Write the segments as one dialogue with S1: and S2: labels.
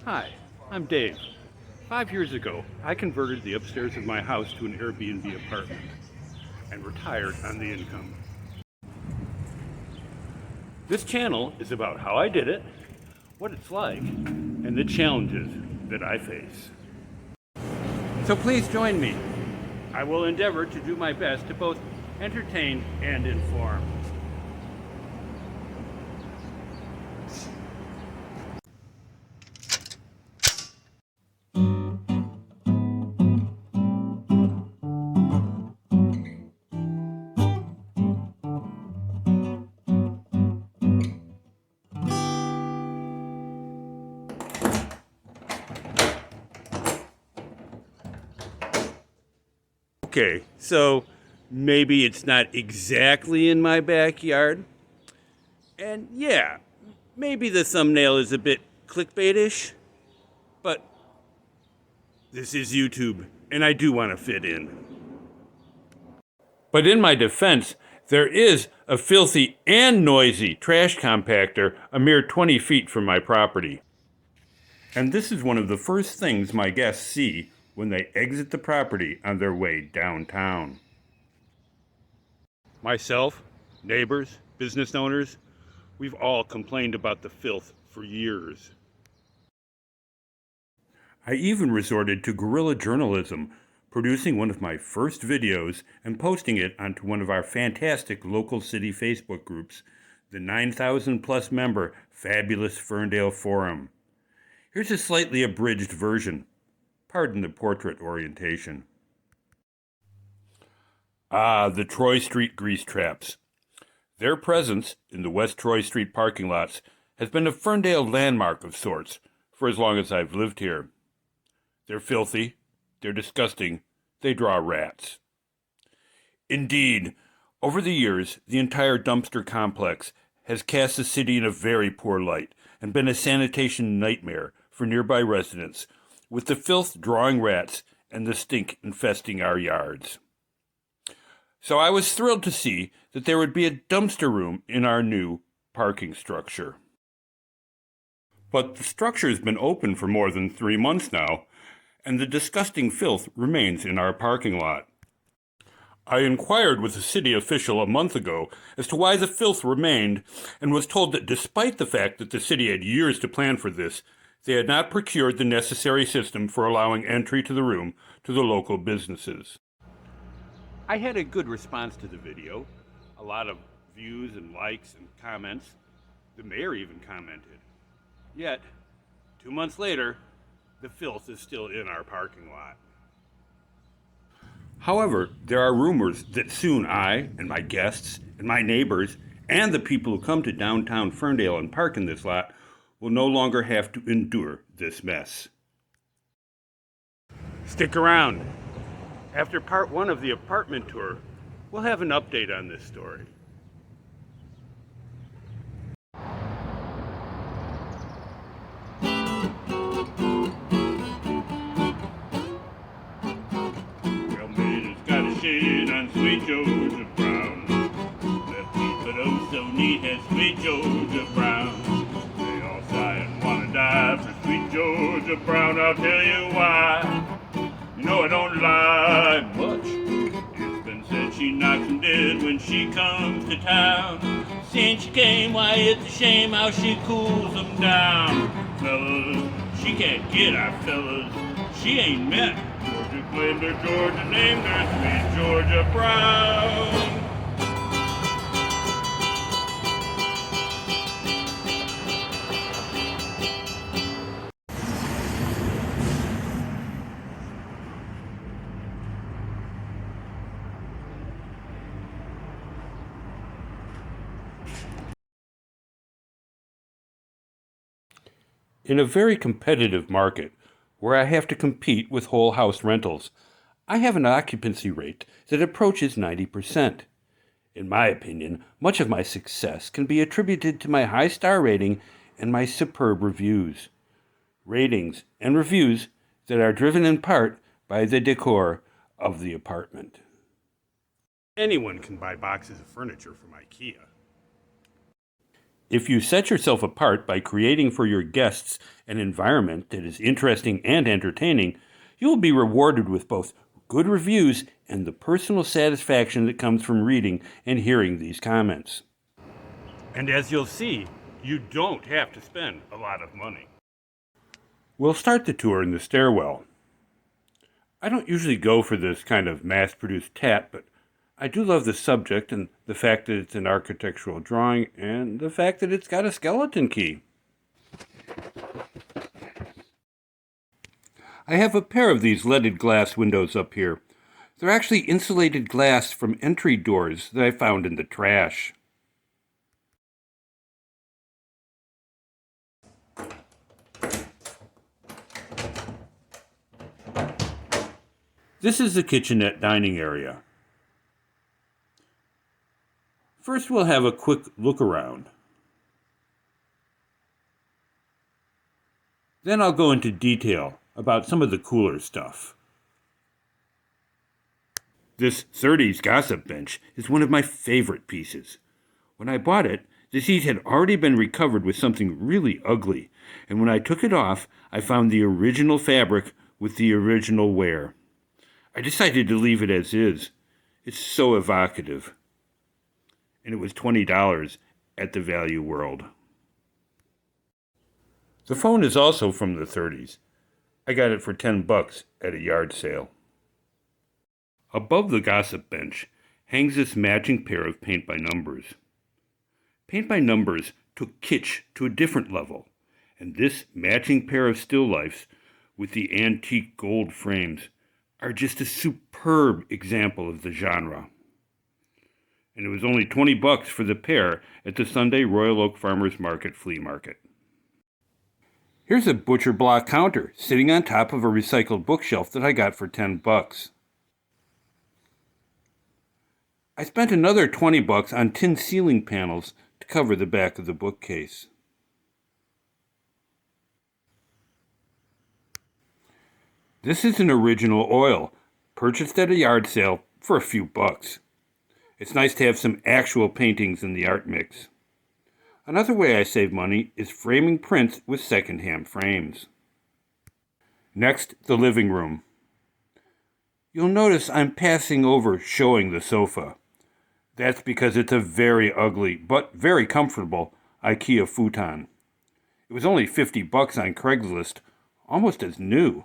S1: Hi, I'm Dave. 5 years ago, I converted the upstairs of my house to an Airbnb apartment and retired on the income. This channel is about how I did it, what it's like, and the challenges that I face. So please join me. I will endeavor to do my best to both entertain and inform. Okay, so maybe it's not exactly in my backyard. And yeah, maybe the thumbnail is a bit clickbaitish, but this is YouTube, and I do want to fit in. But in my defense, there is a filthy and noisy trash compactor a mere 20 feet from my property. And this is one of the first things my guests see when they exit the property on their way downtown. Myself, neighbors, business owners, we've all complained about the filth for years. I even resorted to guerrilla journalism, producing one of my first videos and posting it onto one of our fantastic local city Facebook groups, the 9,000 plus member Fabulous Ferndale Forum. Here's a slightly abridged version. Pardon the portrait orientation. Ah, the Troy Street grease traps. Their presence in the West Troy Street parking lots has been a Ferndale landmark of sorts for as long as I've lived here. They're filthy, they're disgusting, they draw rats. Indeed, over the years, the entire dumpster complex has cast the city in a very poor light and been a sanitation nightmare for nearby residents, with the filth drawing rats and the stink infesting our yards. So I was thrilled to see that there would be a dumpster room in our new parking structure. But the structure has been open for more than 3 months now, and the disgusting filth remains in our parking lot. I inquired with a city official a month ago as to why the filth remained, and was told that despite the fact that the city had years to plan for this, they had not procured the necessary system for allowing entry to the room to the local businesses. I had a good response to the video, a lot of views and likes and comments. The mayor even commented. Yet, 2 months later, the filth is still in our parking lot. However, there are rumors that soon I and my guests and my neighbors and the people who come to downtown Ferndale and park in this lot will no longer have to endure this mess. Stick around. After part 1 of the apartment tour, we'll have an update on this story. Well, man, it's got a shade on Sweet Georgia Brown. Left feet but oh so neat has Sweet Georgia Brown. They all sigh and wanna die for Sweet Georgia Brown. I'll tell you why. You know I don't lie much. It's been said she knocks 'em dead when she comes to town. Since she came, why it's a shame how she cools 'em down. Fellas, she can't get our fellas. She ain't met. Georgia claimed her, Georgia named her Sweet Georgia Brown. In a very competitive market, where I have to compete with whole house rentals, I have an occupancy rate that approaches 90%. In my opinion, much of my success can be attributed to my high star rating and my superb reviews. Ratings and reviews that are driven in part by the decor of the apartment. Anyone can buy boxes of furniture from IKEA. If you set yourself apart by creating for your guests an environment that is interesting and entertaining, you will be rewarded with both good reviews and the personal satisfaction that comes from reading and hearing these comments. And as you'll see, you don't have to spend a lot of money. We'll start the tour in the stairwell. I don't usually go for this kind of mass-produced tat, but I do love the subject and the fact that it's an architectural drawing and the fact that it's got a skeleton key. I have a pair of these leaded glass windows up here. They're actually insulated glass from entry doors that I found in the trash. This is the kitchenette dining area. First, we'll have a quick look around. Then I'll go into detail about some of the cooler stuff. This 30s gossip bench is one of my favorite pieces. When I bought it, the seat had already been recovered with something really ugly, and when I took it off, I found the original fabric with the original wear. I decided to leave it as is. It's so evocative. And it was $20 at the Value World. The phone is also from the 30s. I got it for $10 at a yard sale. Above the gossip bench hangs this matching pair of Paint by Numbers. Paint by Numbers took kitsch to a different level, and this matching pair of still lifes with the antique gold frames are just a superb example of the genre. And it was only $20 for the pair at the Sunday Royal Oak Farmers Market flea market. Here's a butcher block counter sitting on top of a recycled bookshelf that I got for $10. I spent another $20 on tin ceiling panels to cover the back of the bookcase. This is an original oil, purchased at a yard sale for a few bucks. It's nice to have some actual paintings in the art mix. Another way I save money is framing prints with secondhand frames. Next, the living room. You'll notice I'm passing over showing the sofa. That's because it's a very ugly, but very comfortable IKEA futon. It was only $50 on Craigslist, almost as new.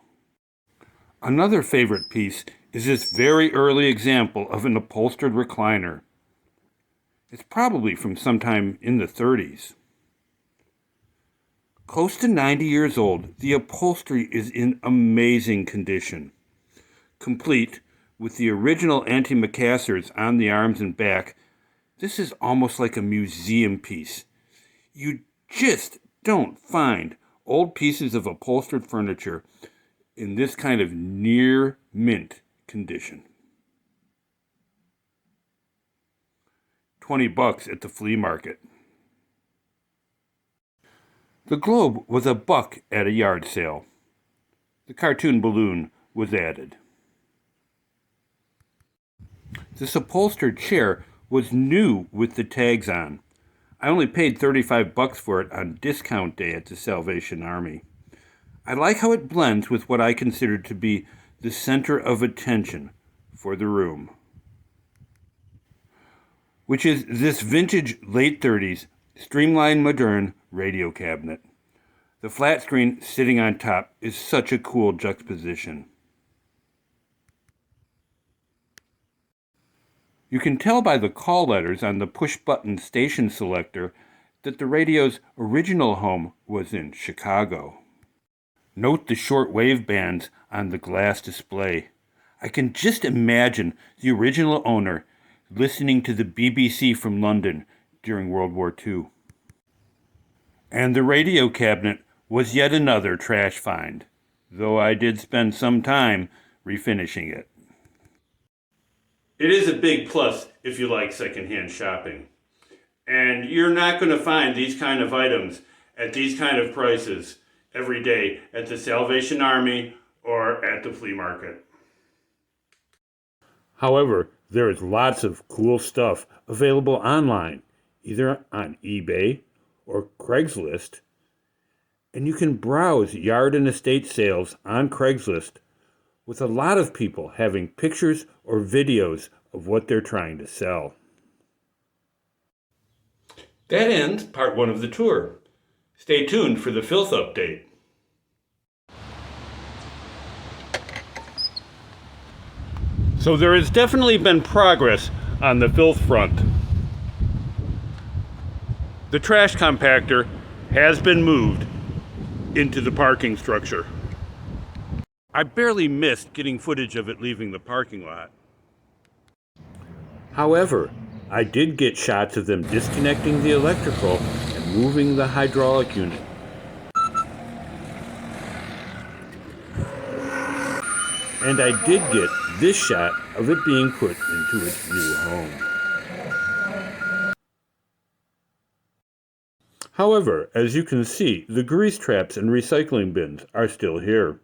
S1: Another favorite piece is this very early example of an upholstered recliner. It's probably from sometime in the 30s. Close to 90 years old, the upholstery is in amazing condition. Complete with the original antimacassars on the arms and back, this is almost like a museum piece. You just don't find old pieces of upholstered furniture in this kind of near mint condition. $20 at the flea market. The globe was $1 at a yard sale. The cartoon balloon was added. This upholstered chair was new with the tags on. I only paid $35 for it on discount day at the Salvation Army. I like how it blends with what I consider to be the center of attention for the room, which is this vintage late 30s streamlined modern radio cabinet. The flat screen sitting on top is such a cool juxtaposition. You can tell by the call letters on the push-button station selector that the radio's original home was in Chicago. Note the short wave bands on the glass display. I can just imagine the original owner listening to the BBC from London during World War II. And the radio cabinet was yet another trash find, though I did spend some time refinishing it. It is a big plus if you like secondhand shopping. And you're not going to find these kind of items at these kind of prices every day at the Salvation Army or at the flea market. However, there is lots of cool stuff available online, either on eBay or Craigslist, and you can browse yard and estate sales on Craigslist with a lot of people having pictures or videos of what they're trying to sell. That ends part one of the tour. Stay tuned for the filth update. So there has definitely been progress on the filth front. The trash compactor has been moved into the parking structure. I barely missed getting footage of it leaving the parking lot. However, I did get shots of them disconnecting the electrical and moving the hydraulic unit. And I did get this shot of it being put into its new home. However, as you can see, the grease traps and recycling bins are still here.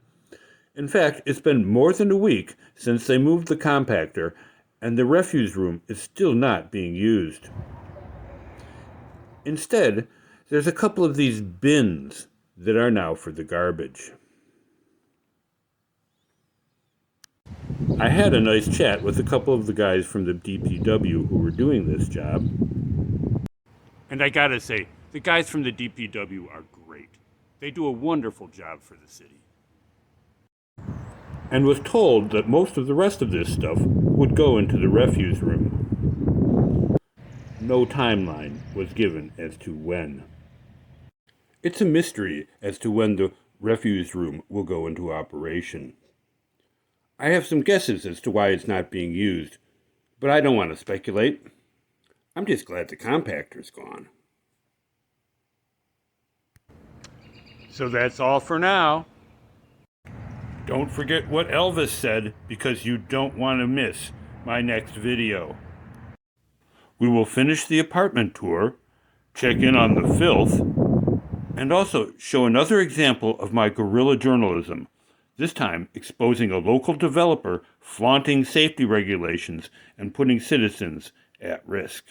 S1: In fact, it's been more than a week since they moved the compactor, and the refuse room is still not being used. Instead, there's a couple of these bins that are now for the garbage. I had a nice chat with a couple of the guys from the DPW who were doing this job. And I gotta say, the guys from the DPW are great. They do a wonderful job for the city. And was told that most of the rest of this stuff would go into the refuse room. No timeline was given as to when. It's a mystery as to when the refuse room will go into operation. I have some guesses as to why it's not being used, but I don't want to speculate. I'm just glad the compactor's gone. So that's all for now. Don't forget what Elvis said, because you don't want to miss my next video. We will finish the apartment tour, check in on the filth, and also show another example of my guerrilla journalism, this time exposing a local developer flaunting safety regulations and putting citizens at risk.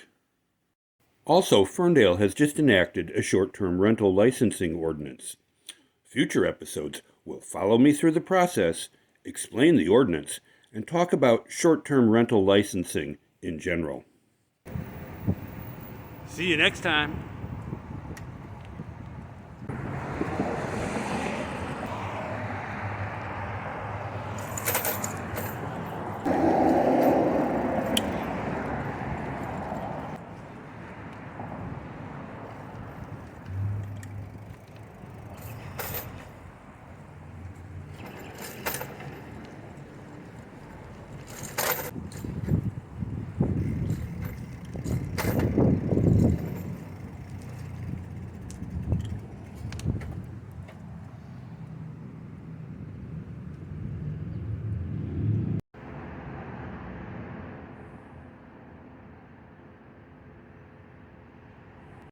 S1: Also, Ferndale has just enacted a short-term rental licensing ordinance. Future episodes will follow me through the process, explain the ordinance, and talk about short-term rental licensing in general. See you next time.